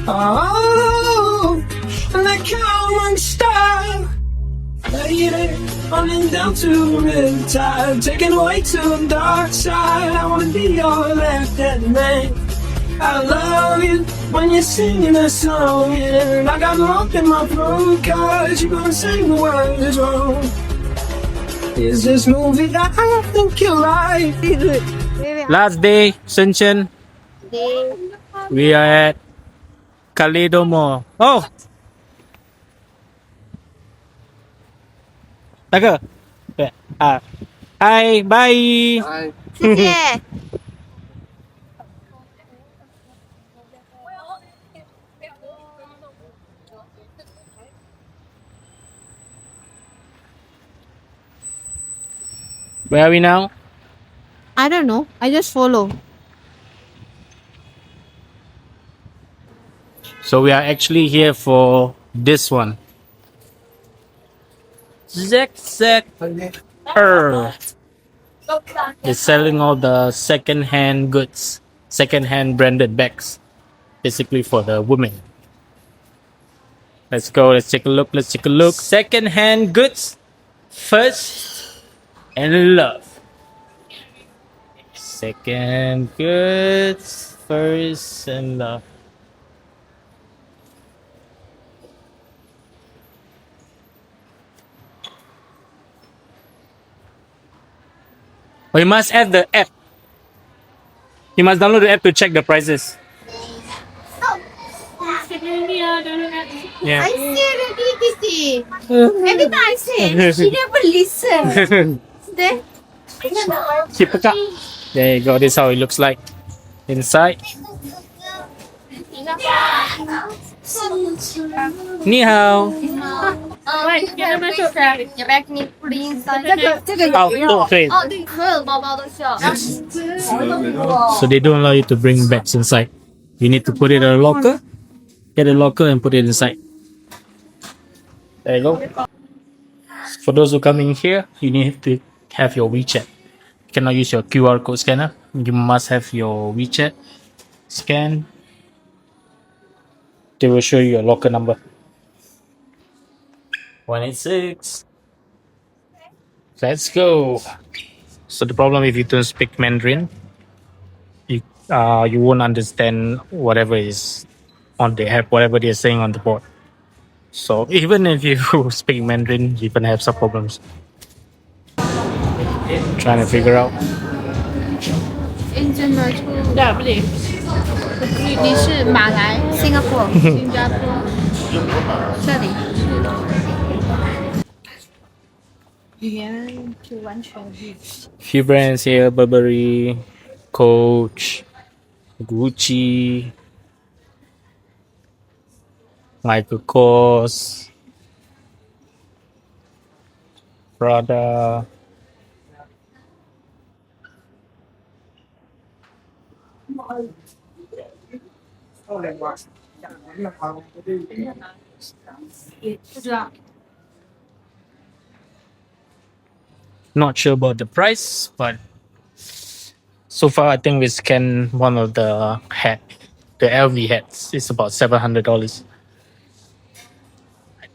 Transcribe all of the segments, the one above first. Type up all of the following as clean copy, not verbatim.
Oh, like a star. Lady, running down to the riptide, taken away to the dark side. I wanna be your left-hand man. I love you when you're singing a song, and I got lump in my throat, cause you're gonna sing the words wrong. Is this movie that I think you like? Last day, Shenzhen. We are at Kaleido Mall. Oh, 那个，对啊，Hi, bye. 谢谢。Where are we now? I don't know. I just follow. So we are actually here for this one. Zack. They're selling all the second-hand goods, second-hand branded bags, basically for the women. Let's go. Let's take a look. Second-hand goods, first and love. Second goods, first and love. Oh, you must have the app. You must download the app to check the prices. Yeah. I say already, Kissy. Every time I say, she never listen. Then, There you go. This is how it looks like inside. Ni hao. 要不要给你布的 inside？ 这个哦，对。哦，对，所有的包包都需要。 So they don't allow you to bring bags inside. You need to put it in a locker. Get a locker and put it inside. There you go. For those who come in here, you need to have your WeChat. You cannot use your QR code scanner. You must have your WeChat scan. They will show you your locker number. 186. Let's go. So the problem if you don't speak Mandarin, you won't understand whatever is on the app, whatever they're saying on the board. So even if you speak Mandarin, you can have some problems. Trying to figure out. 你是马来、新加坡、这里。语言就完全 Few brands here: Burberry, Coach, Gucci, Michael Kors, Prada. Not sure about the price, but so far I think we scanned one of the hat, the LV hats. It's about $700.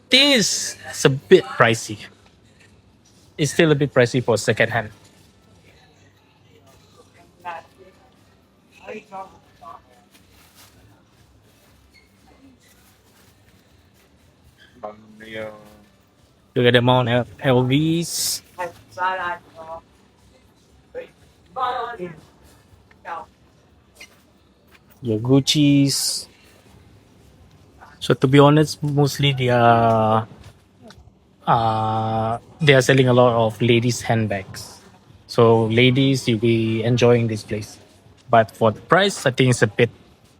This is a bit pricey. It's still a bit pricey for second hand. Look at the amount of LVs. Your Gucci's. So to be honest, mostly they are selling a lot of ladies' handbags. So ladies, you'll be enjoying this place. But for the price, I think it's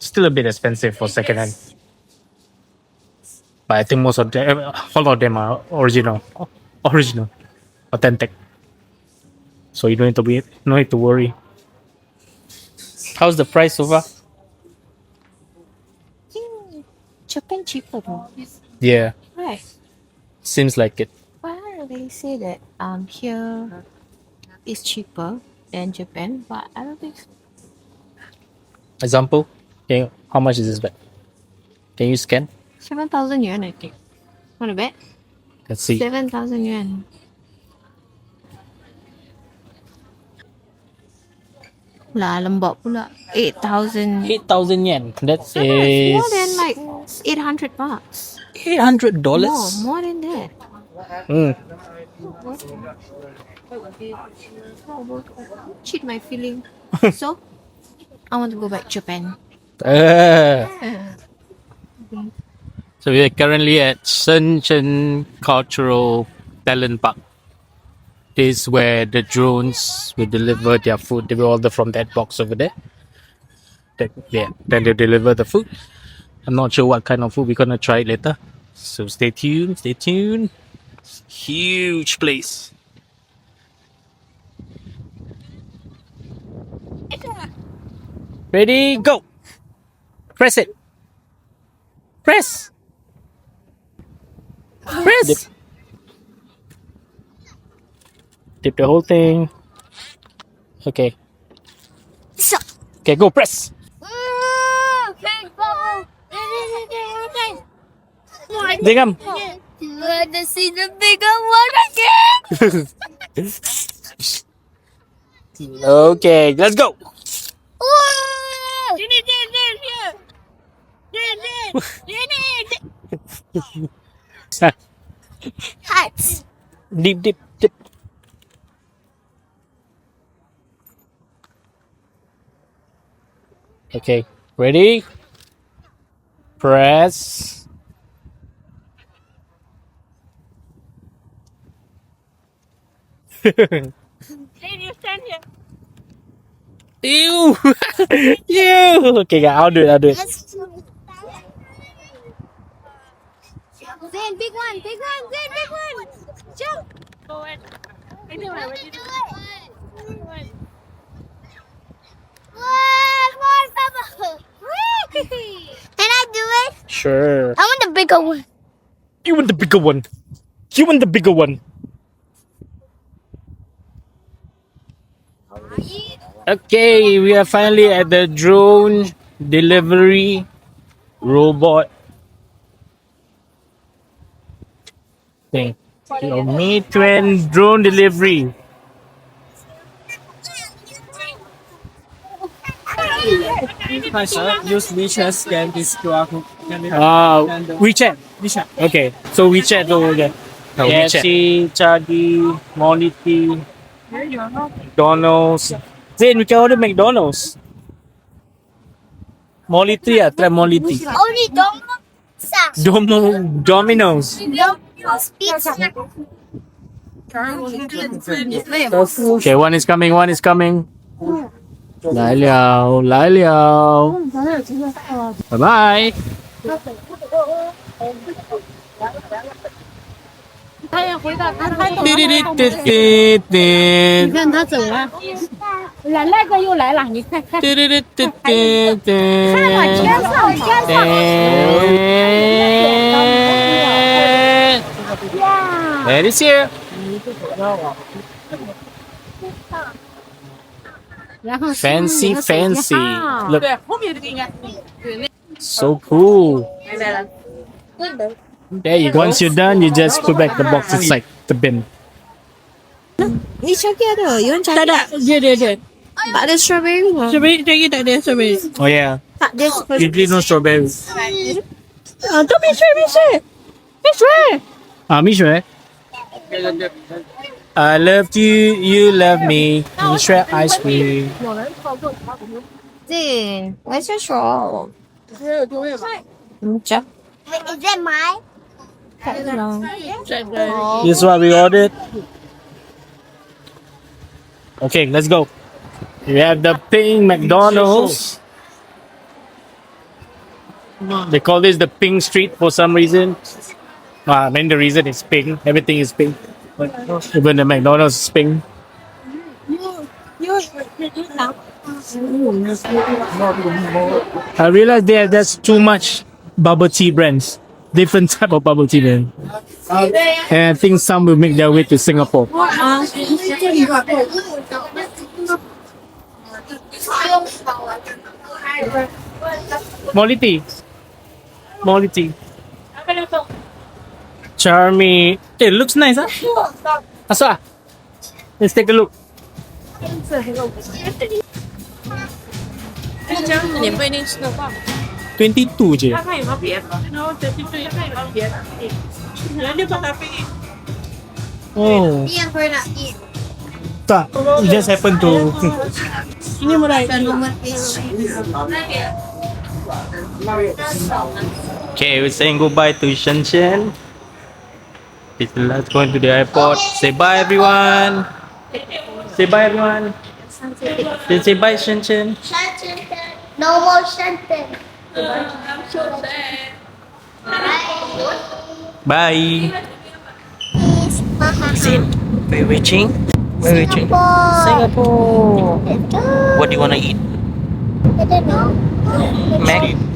still a bit expensive for second hand. But I think all of them are original, authentic. So you don't need to worry. How's the price so far? Japan cheaper though. Yeah, Right. seems like it. Why do they say that here is cheaper than Japan? But I don't think so. Example, okay, how much is this bag? Can you scan? 7,000 yuan, I think. Not bad. Let's see. 7,000 yuan. Lah, lembab pula. 8,000. 8,000 yen. That No, it's is more than like 800 bucks. $800. More than that. Mm. Cheat my feeling. So, I want to go back Japan. So we are currently at Shenzhen Cultural Talent Park. This is where the drones will deliver their food. They will order from that box over there. Then they deliver the food. I'm not sure what kind of food we're gonna try it later. So stay tuned. Stay tuned. Huge place. Ready, go. Press it. Press. Press. Dip the whole thing. Okay. Okay, go press. Dingam. You want to see the bigger one again? Okay, let's go. Hats. Dip, dip, dip. Okay, ready? Press. Ew! Ew! Okay, I'll do it. Then big one. Then big one. Jump. Can I do it? Sure. I want the bigger one. You want the bigger one. You want the bigger one. Okay, we are finally at the drone delivery robot thing. Your Meituan drone delivery. Hi sir, use WeChat scan this QR code. WeChat. Okay, so WeChat over there. KFC, Chagi, Monity, McDonald's. Then we can order McDonald's. Molity, try Molity. Only Domino's. Domino's pizza. Okay, one is coming. Lai liao. Bye bye. 他要回到他看到，你看他走了，来那个又来了，你看看，看我天上That is here. 然后 Fancy. Look, 对，后面这个应该 so cool. There you go. Once you're done, you just put back the box inside the bin. 你想给的有人讲的，对，把的 strawberry 吗？strawberry 这一点点 strawberry， Oh yeah. 把的 Usually no strawberries. 啊，都没事。蜜雪. I loved you, you love me. 蜜雪 ice cream. 对，我是说，这。Is that mine? This is what we ordered. Okay, let's go. We have the pink McDonald's. They call this the pink street for some reason. I mean the reason is pink. Everything is pink. Even the McDonald's is pink. I realized there's too much bubble tea brands. Different type of bubble tea brand. And I think some will make their way to Singapore. Molity. Quality. Charmy. It looks nice, huh? Asa? Let's take a look. 这样子你不一定吃得饱。 22 je. Oh. Yang kau nak eat. Tak. It just happen to. Ini mulai. Okay, we're saying goodbye to Shenzhen. Let's go into the airport. Say bye, everyone. Say bye, everyone. Say bye, Shenzhen. No more sentence. Bye. Sin, We're reaching. We're reaching. Singapore. Singapore. What do you want to eat? I don't know. Mac.